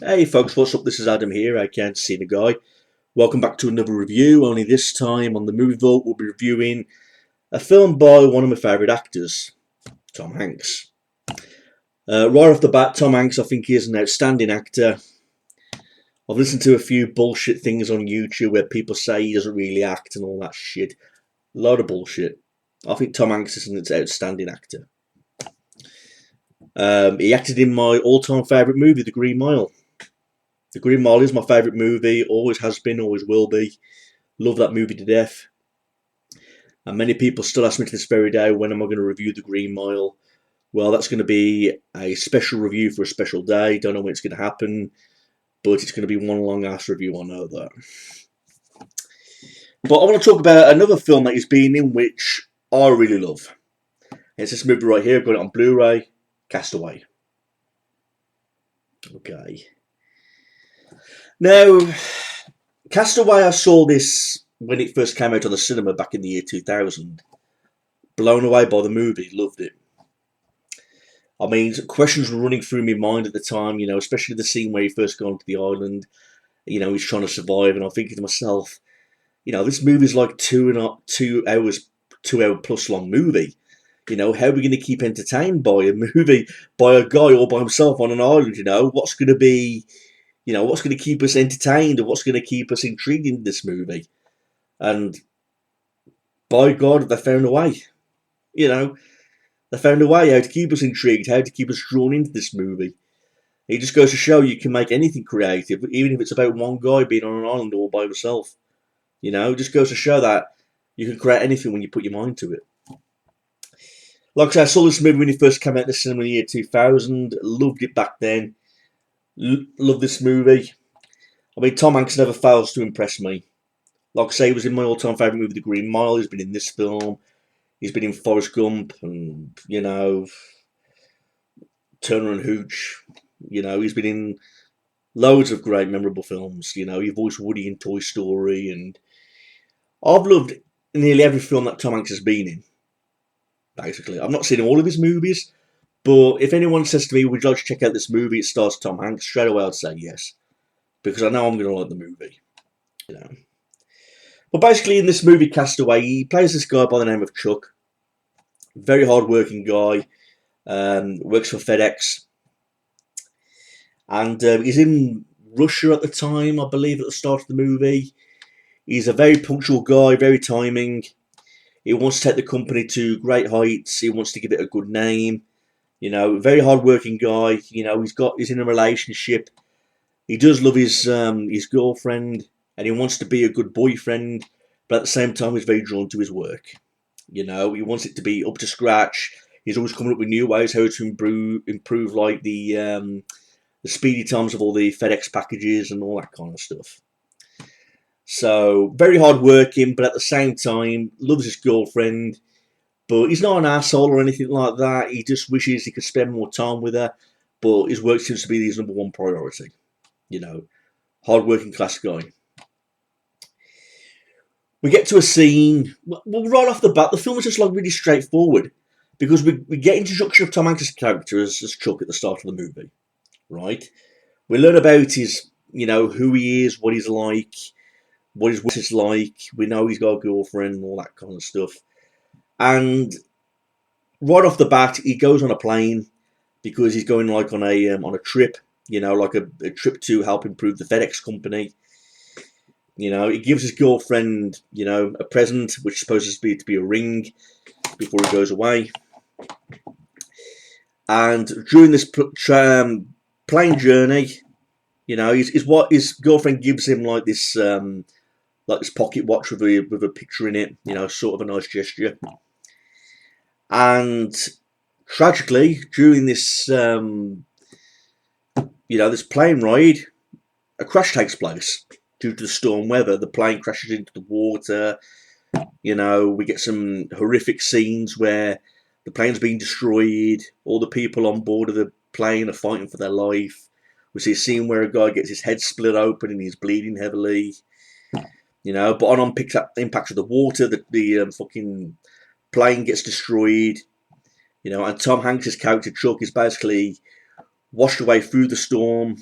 Hey folks, what's up? This is Adam here. I can't see the guy. Welcome back to another review. Only this time on the Movie Vault, we'll be reviewing a film by one of my favourite actors, Tom Hanks. Right off the bat, Tom Hanks, I think he is an outstanding actor. I've listened to a few bullshit things on YouTube where people say he doesn't really act and all that shit. A lot of bullshit. I think Tom Hanks is an outstanding actor. He acted in my all-time favourite movie, The Green Mile. The Green Mile is my favourite movie, always has been, always will be. Love that movie to death. And many people still ask me to this very day, when am I going to review The Green Mile? Well, that's going to be a special review for a special day. Don't know when it's going to happen, but it's going to be one long ass review, I know that. But I want to talk about another film that he's been in, which I really love. It's this movie right here. I've got it on Blu-ray, Castaway. Okay. Now, Castaway, I saw this when it first came out on the cinema back in the year 2000. Blown away by the movie, loved it. I mean, questions were running through my mind at the time, especially the scene where he first got onto the island. He's trying to survive, and I'm thinking to myself, this movie's like 2 hours, 2 hour plus long movie. How are we going to keep entertained by a movie by a guy all by himself on an island? What's going to be, what's going to keep us entertained and what's going to keep us intrigued in this movie? And by God, they found a way. They found a way how to keep us intrigued, how to keep us drawn into this movie. It just goes to show you can make anything creative, even if it's about one guy being on an island all by himself. It just goes to show that you can create anything when you put your mind to it. Like I said, I saw this movie when it first came out in the cinema in the year 2000. Loved it back then. Loved this movie. I mean, Tom Hanks never fails to impress me. Like I say, he was in my all-time favourite movie, The Green Mile. He's been in this film. He's been in Forrest Gump and, Turner and Hooch. He's been in loads of great, memorable films. He voiced Woody in Toy Story. And I've loved nearly every film that Tom Hanks has been in, basically. I've not seen all of his movies, but if anyone says to me, would you like to check out this movie? It stars Tom Hanks. Straight away, I'd say yes. Because I know I'm going to like the movie. But basically, in this movie, Castaway, he plays this guy by the name of Chuck. Very hard-working guy. Works for FedEx. And he's in Russia at the time, I believe, at the start of the movie. He's a very punctual guy, very timing. He wants to take the company to great heights. He wants to give it a good name. Very hard-working guy. He's in a relationship. He does love his girlfriend, and he wants to be a good boyfriend, but at the same time, he's very drawn to his work. He wants it to be up to scratch. He's always coming up with new ways how to improve like the speedy times of all the FedEx packages and all that kind of stuff. So, very hard working, but at the same time, loves his girlfriend. But he's not an asshole or anything like that. He just wishes he could spend more time with her. But his work seems to be his number one priority. Hard working class guy. We get to a scene. Well, right off the bat, the film is just like really straightforward. Because we get introduction of Tom Hanks' character as Chuck at the start of the movie. Right? We learn about his, who he is, what he's like, what his work is like. We know he's got a girlfriend and all that kind of stuff. And right off the bat, he goes on a plane because he's going like on a trip, like a trip to help improve the FedEx company. He gives his girlfriend, a present, which is supposed to be a ring before he goes away. And during this plane journey, his girlfriend gives him like this pocket watch with a picture in it, sort of a nice gesture. And tragically, during this this plane ride, a crash takes place due to the storm weather. The plane crashes into the water. We get some horrific scenes where the plane's being destroyed. All the people on board of the plane are fighting for their life. We see a scene where a guy gets his head split open and he's bleeding heavily. But on impact of the water, the fucking plane gets destroyed. And Tom Hanks' character Chuck is basically washed away through the storm.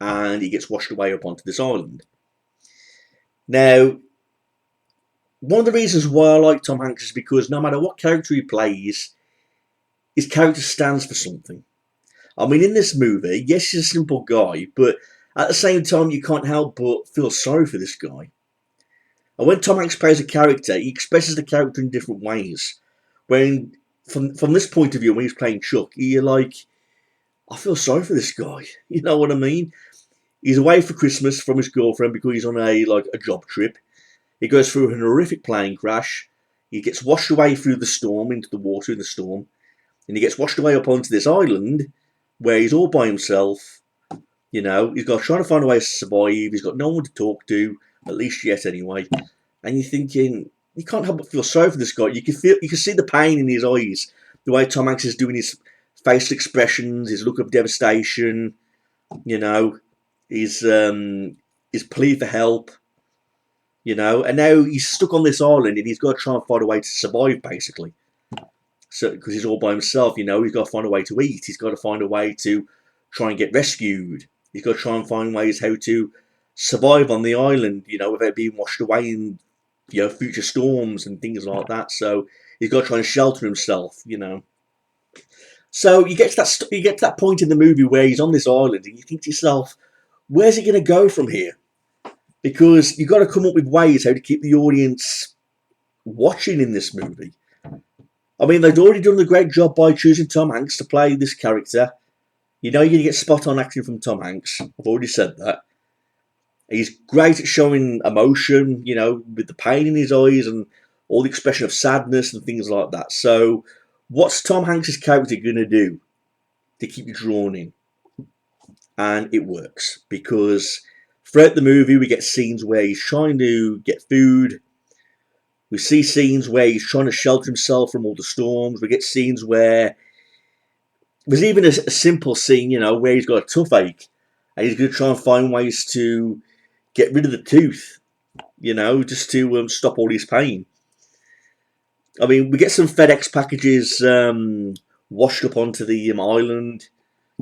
and he gets washed away up onto this island. Now, one of the reasons why I like Tom Hanks is because no matter what character he plays, his character stands for something. I mean, in this movie, yes, he's a simple guy, but at the same time, you can't help but feel sorry for this guy. And when Tom Hanks plays a character, he expresses the character in different ways. When, from this point of view, when he's playing Chuck, you're like, I feel sorry for this guy. You know what I mean? He's away for Christmas from his girlfriend because he's on a job trip. He goes through an horrific plane crash. He gets washed away through the storm, into the water in the storm. And he gets washed away up onto this island where he's all by himself. You know, he's got trying to find a way to survive. He's got no one to talk to, at least yet anyway. And you're thinking, you can't help but feel sorry for this guy. You can see the pain in his eyes, the way Tom Hanks is doing his facial expressions, his look of devastation. You know, his plea for help. You know, and now he's stuck on this island and he's got to try and find a way to survive, basically. So, because he's all by himself, you know, he's got to find a way to eat. He's got to find a way to try and get rescued. He's got to try and find ways how to survive on the island, you know, without being washed away in, you know, future storms and things like that. So he's got to try and shelter himself, you know. So you get to that point in the movie where he's on this island and you think to yourself, where's he going to go from here? Because you've got to come up with ways how to keep the audience watching in this movie. I mean, they'd already done a great job by choosing Tom Hanks to play this character. You know you're going to get spot-on acting from Tom Hanks. I've already said that. He's great at showing emotion, you know, with the pain in his eyes and all the expression of sadness and things like that. So, what's Tom Hanks' character going to do to keep you drawn in? And it works, because throughout the movie we get scenes where he's trying to get food. We see scenes where he's trying to shelter himself from all the storms. We get scenes where there's even a simple scene, you know, where he's got a toothache and he's going to try and find ways to get rid of the tooth, you know, just to stop all his pain. I mean, we get some FedEx packages washed up onto the island.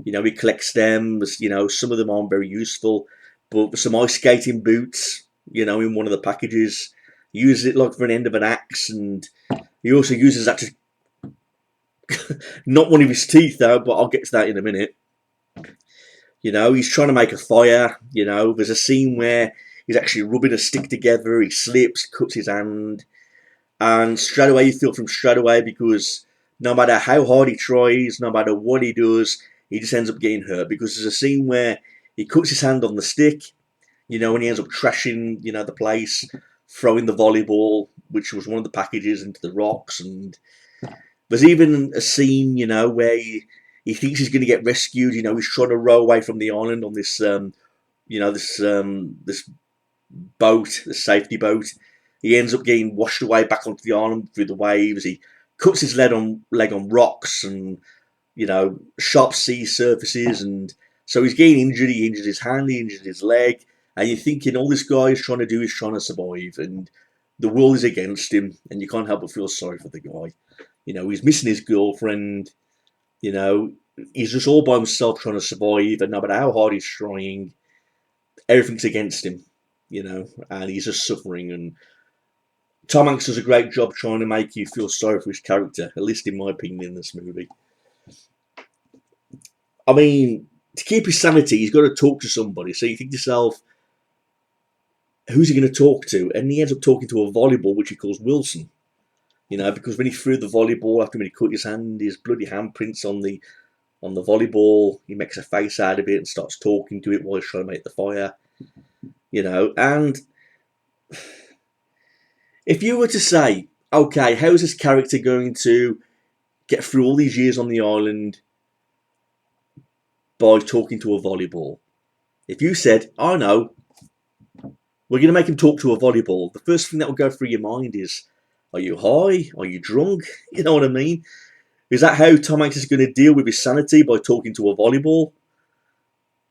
You know, he collects them. You know, some of them aren't very useful, but some ice skating boots, you know, in one of the packages. He uses it like for an end of an axe, and he also uses that to not one of his teeth though, but I'll get to that in a minute. You know, he's trying to make a fire. You know, there's a scene where he's actually rubbing a stick together. He slips, cuts his hand, and straight away you feel from straight away, because no matter how hard he tries, no matter what he does, he just ends up getting hurt. Because there's a scene where he cuts his hand on the stick, you know, and he ends up trashing, you know, the place, throwing the volleyball, which was one of the packages, into the rocks. And there's even a scene, you know, where he thinks he's going to get rescued. You know, he's trying to row away from the island on this, you know, this boat, the safety boat. He ends up getting washed away back onto the island through the waves. He cuts his leg on rocks and, you know, sharp sea surfaces, and so he's getting injured. He injured his hand, he injured his leg, and you're thinking all this guy is trying to do is trying to survive, and the world is against him, and you can't help but feel sorry for the guy. You know, he's missing his girlfriend. You know, he's just all by himself trying to survive, and no matter how hard he's trying, everything's against him. You know, and he's just suffering. And Tom Hanks does a great job trying to make you feel sorry for his character, at least in my opinion, in this movie. I mean, to keep his sanity, he's got to talk to somebody. So you think to yourself, who's he going to talk to? And he ends up talking to a volleyball, which he calls Wilson. You know, because when he threw the volleyball, after when he cut his hand, his bloody handprints on the volleyball, he makes a face out of it and starts talking to it while he's trying to make the fire. You know, and if you were to say, okay, how's this character going to get through all these years on the island by talking to a volleyball? If you said, I know, we're going to make him talk to a volleyball, the first thing that will go through your mind is, are you high? Are you drunk? You know what I mean? Is that how Tom Hanks is going to deal with his sanity, by talking to a volleyball?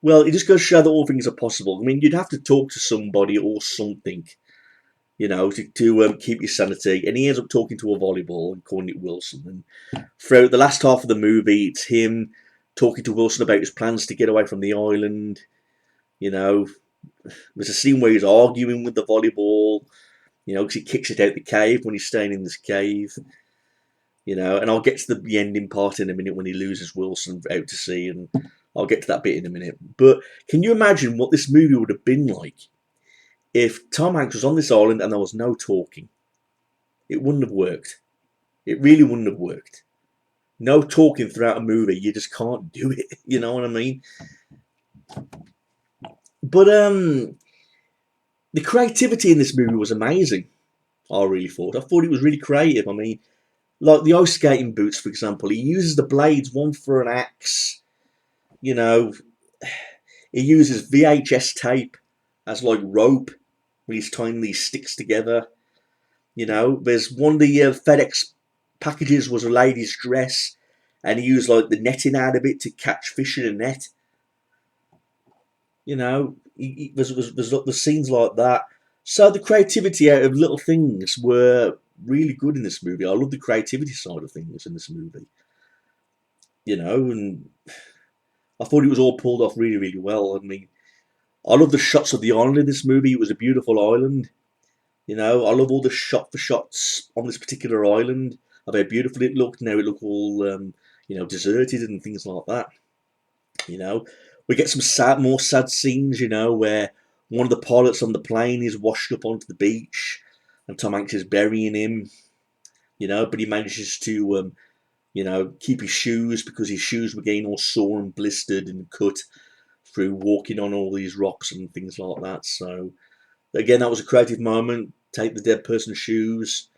Well, it just goes to show that all things are possible. I mean, you'd have to talk to somebody or something, you know, to keep your sanity. And he ends up talking to a volleyball and calling it Wilson. And throughout the last half of the movie, it's him talking to Wilson about his plans to get away from the island. You know, there's a scene where he's arguing with the volleyball, you know, because he kicks it out the cave when he's staying in this cave. You know, and I'll get to the ending part in a minute when he loses Wilson out to sea, and I'll get to that bit in a minute. But can you imagine what this movie would have been like if Tom Hanks was on this island and there was no talking? It wouldn't have worked. It really wouldn't have worked. No talking throughout a movie, you just can't do it. You know what I mean? But the creativity in this movie was amazing. I really thought. I thought it was really creative. I mean, like the ice skating boots, for example, he uses the blades, one for an axe. You know, he uses VHS tape as like rope when he's tying these sticks together. You know, there's one of the FedEx packages was a lady's dress, and he used like the netting out of it to catch fish in a net. You know, there's scenes like that. So the creativity out of little things were really good in this movie. I love the creativity side of things in this movie. You know, and I thought it was all pulled off really, really well. I mean, I love the shots of the island in this movie. It was a beautiful island. You know, I love all the shot for shots on this particular island of how beautiful it looked. Now it looked all, you know, deserted and things like that. You know, we get some more sad scenes. You know, where one of the pilots on the plane is washed up onto the beach, and Tom Hanks is burying him. You know, but he manages to, you know, keep his shoes because his shoes were getting all sore and blistered and cut through walking on all these rocks and things like that. So again, that was a creative moment. Take the dead person's shoes.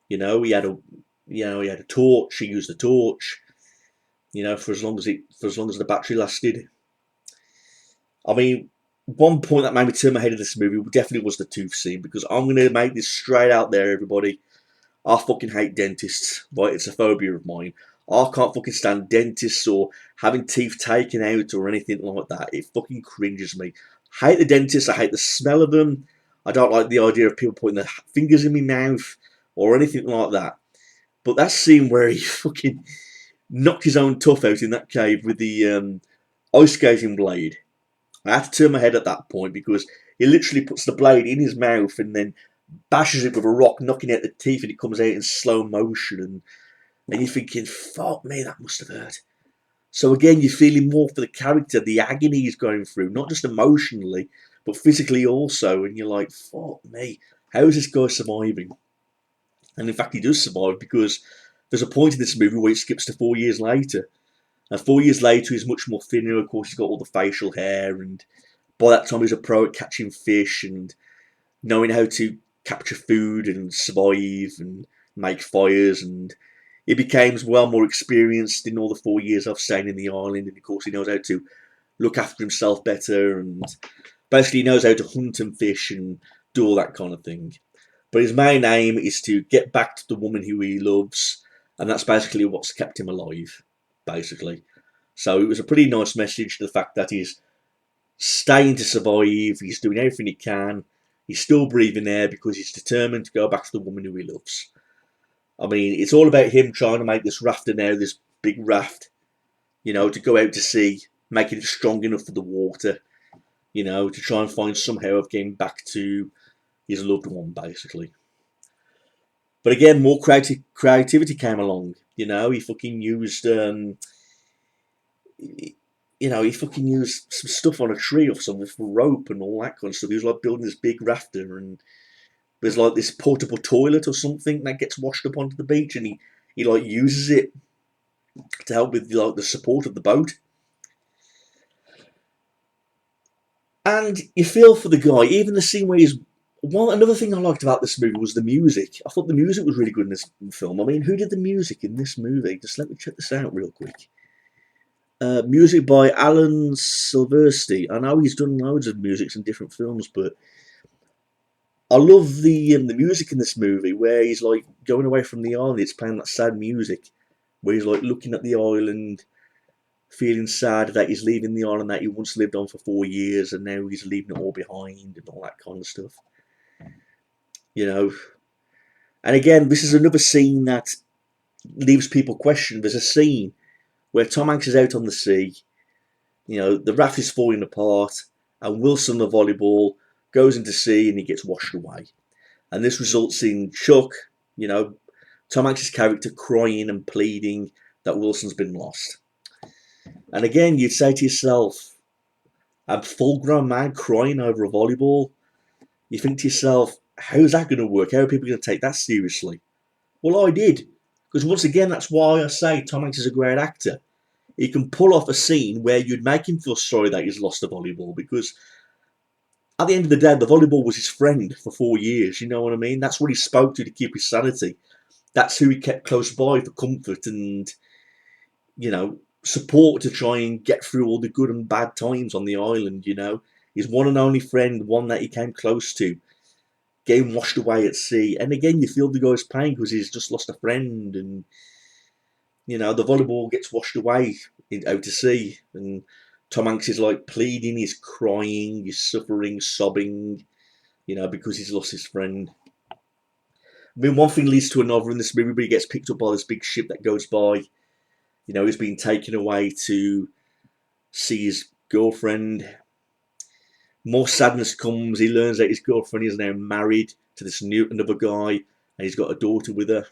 You know, he had a torch. He used the torch. You know, for as long as the battery lasted. I mean, one point that made me turn my head in this movie definitely was the tooth scene, because I'm going to make this straight out there, everybody. I fucking hate dentists, right? It's a phobia of mine. I can't fucking stand dentists or having teeth taken out or anything like that. It fucking cringes me. I hate the dentists. I hate the smell of them. I don't like the idea of people putting their fingers in my mouth or anything like that. But that scene where he fucking knocked his own tooth out in that cave with the ice skating blade, I had to turn my head at that point, because he literally puts the blade in his mouth and then bashes it with a rock, knocking out the teeth, and it comes out in slow motion. And you're thinking, fuck me, that must have hurt. So again, you're feeling more for the character, the agony he's going through, not just emotionally, but physically also. And you're like, fuck me, how is this guy surviving? And in fact, he does survive, because there's a point in this movie where it skips to 4 years later. And 4 years later, he's much more thinner. Of course, he's got all the facial hair. And by that time, he's a pro at catching fish and knowing how to capture food and survive and make fires. And he becomes well more experienced in all the 4 years of staying in the island. And of course, he knows how to look after himself better. And basically, he knows how to hunt and fish and do all that kind of thing. But his main aim is to get back to the woman who he loves. And that's basically what's kept him alive, basically. So it was a pretty nice message to the fact that he's staying to survive. He's doing everything he can. He's still breathing air because he's determined to go back to the woman who he loves. I mean, it's all about him trying to make this rafter now, this big raft, you know, to go out to sea, making it strong enough for the water, you know, to try and find somehow of getting back to his loved one, basically. But again, more creativity came along. You know, he fucking used, he fucking used some stuff on a tree or something for rope and all that kind of stuff. He was like building this big rafter, and there's like this portable toilet or something that gets washed up onto the beach, and he like uses it to help with like the support of the boat. And you feel for the guy, even the scene where he's another thing I liked about this movie was the music. I thought the music was really good in this film. I mean, who did the music in this movie? Just let me check this out real quick. Music by Alan Silvestri. I know he's done loads of music in different films, but I love the music in this movie where he's like going away from the island. It's playing that sad music where he's like looking at the island, feeling sad that he's leaving the island that he once lived on for 4 years, and now he's leaving it all behind and all that kind of stuff. You know, and again, this is another scene that leaves people questioning. There's a scene where Tom Hanks is out on the sea. You know, the raft is falling apart, and Wilson, the volleyball, goes into sea and he gets washed away. And this results in Chuck, you know, Tom Hanks' character crying and pleading that Wilson's been lost. And again, you'd say to yourself, a full-grown man crying over a volleyball, you think to yourself, how's that going to work? How are people going to take that seriously? Well, I did. Because once again, that's why I say Tom Hanks is a great actor. He can pull off a scene where you'd make him feel sorry that he's lost a volleyball, because at the end of the day, the volleyball was his friend for 4 years, you know what I mean? That's what he spoke to keep his sanity. That's who he kept close by for comfort and, you know, support to try and get through all the good and bad times on the island, you know. His one and only friend, one that he came close to, getting washed away at sea. And again, you feel the guy's pain because he's just lost a friend, and, you know, the volleyball gets washed away out to sea, and Tom Hanks is like pleading, he's crying, he's suffering, sobbing, you know, because he's lost his friend. I mean, one thing leads to another in this movie, but he gets picked up by this big ship that goes by. You know, he's being taken away to see his girlfriend. More sadness comes. He learns that his girlfriend is now married to this another guy, and he's got a daughter with her.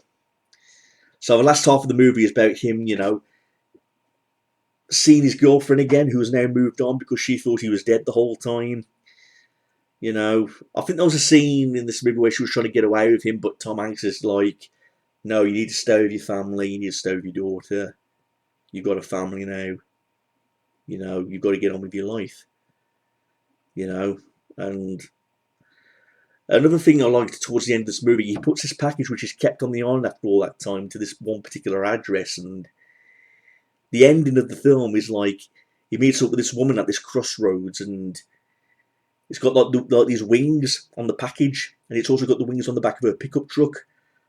So the last half of the movie is about him, you know, seeing his girlfriend again, who has now moved on because she thought he was dead the whole time. You know, I think there was a scene in this movie where she was trying to get away with him, but Tom Hanks is like, no, you need to stay with your family, you need to stay with your daughter. You've got a family now. You know, you've got to get on with your life. You know, and another thing I liked towards the end of this movie, he puts this package, which is kept on the island after all that time, to this one particular address, and the ending of the film is like, he meets up with this woman at this crossroads, and it's got like these wings on the package, and it's also got the wings on the back of her pickup truck.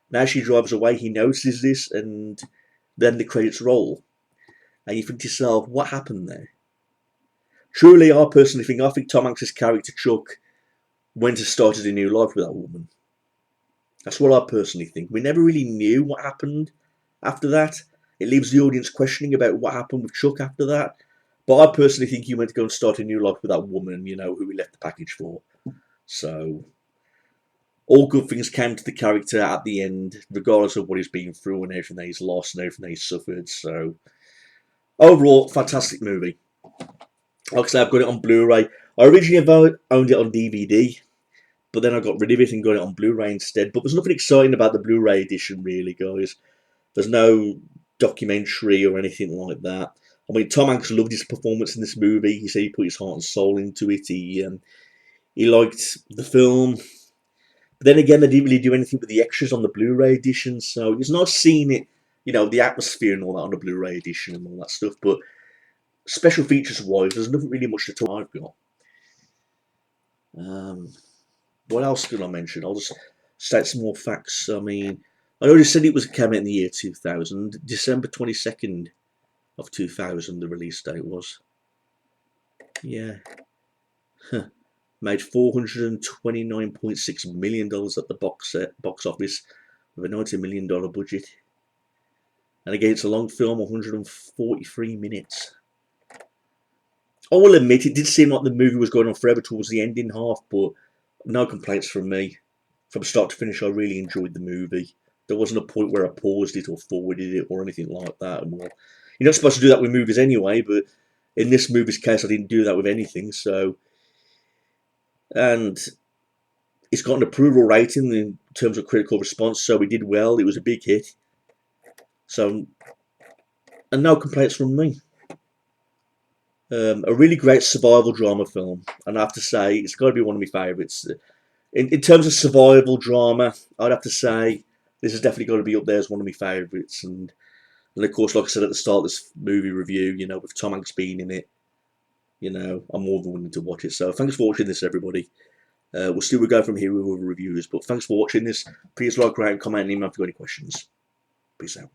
And as she drives away, he notices this, and then the credits roll. And you think to yourself, what happened there? Truly, I personally think Tom Hanks' character Chuck went and started a new life with that woman. That's what I personally think. We never really knew what happened after that. It leaves the audience questioning about what happened with Chuck after that. But I personally think he went to go and start a new life with that woman, you know, who he left the package for. So, all good things came to the character at the end, regardless of what he's been through and everything that he's lost and everything that he's suffered. So, overall, fantastic movie. Like I say, I've got it on Blu-ray. I originally owned it on DVD, but then I got rid of it and got it on Blu-ray instead. But there's nothing exciting about the Blu-ray edition, really, guys. There's no documentary or anything like that. I mean, Tom Hanks loved his performance in this movie. He said he put his heart and soul into it. He liked the film. But then again, they didn't really do anything with the extras on the Blu-ray edition, so it's not seeing it, you know, the atmosphere and all that on the Blu-ray edition and all that stuff. But special features-wise, there's nothing really much to talk I've got. What else can I mention? I'll just state some more facts. I mean, I already said it came out in the year 2000. December 22nd of 2000, the release date was. Yeah. Made $429.6 million at the box office with a $90 million budget. And again, it's a long film, 143 minutes. I will admit, it did seem like the movie was going on forever towards the ending half, but no complaints from me. From start to finish, I really enjoyed the movie. There wasn't a point where I paused it or forwarded it or anything like that. And well, you're not supposed to do that with movies anyway, but in this movie's case, I didn't do that with anything. So, and it's got an approval rating in terms of critical response, so it did well. It was a big hit. So, and no complaints from me. A really great survival drama film, and I have to say, it's got to be one of my favourites. In terms of survival drama, I'd have to say this has definitely got to be up there as one of my favourites. And of course, like I said at the start of this movie review, you know, with Tom Hanks being in it, you know, I'm more than willing to watch it. So thanks for watching this, everybody. We'll see where we go from here with other reviews. But thanks for watching this. Please like, rate, and comment, and email if you've got any questions. Peace out.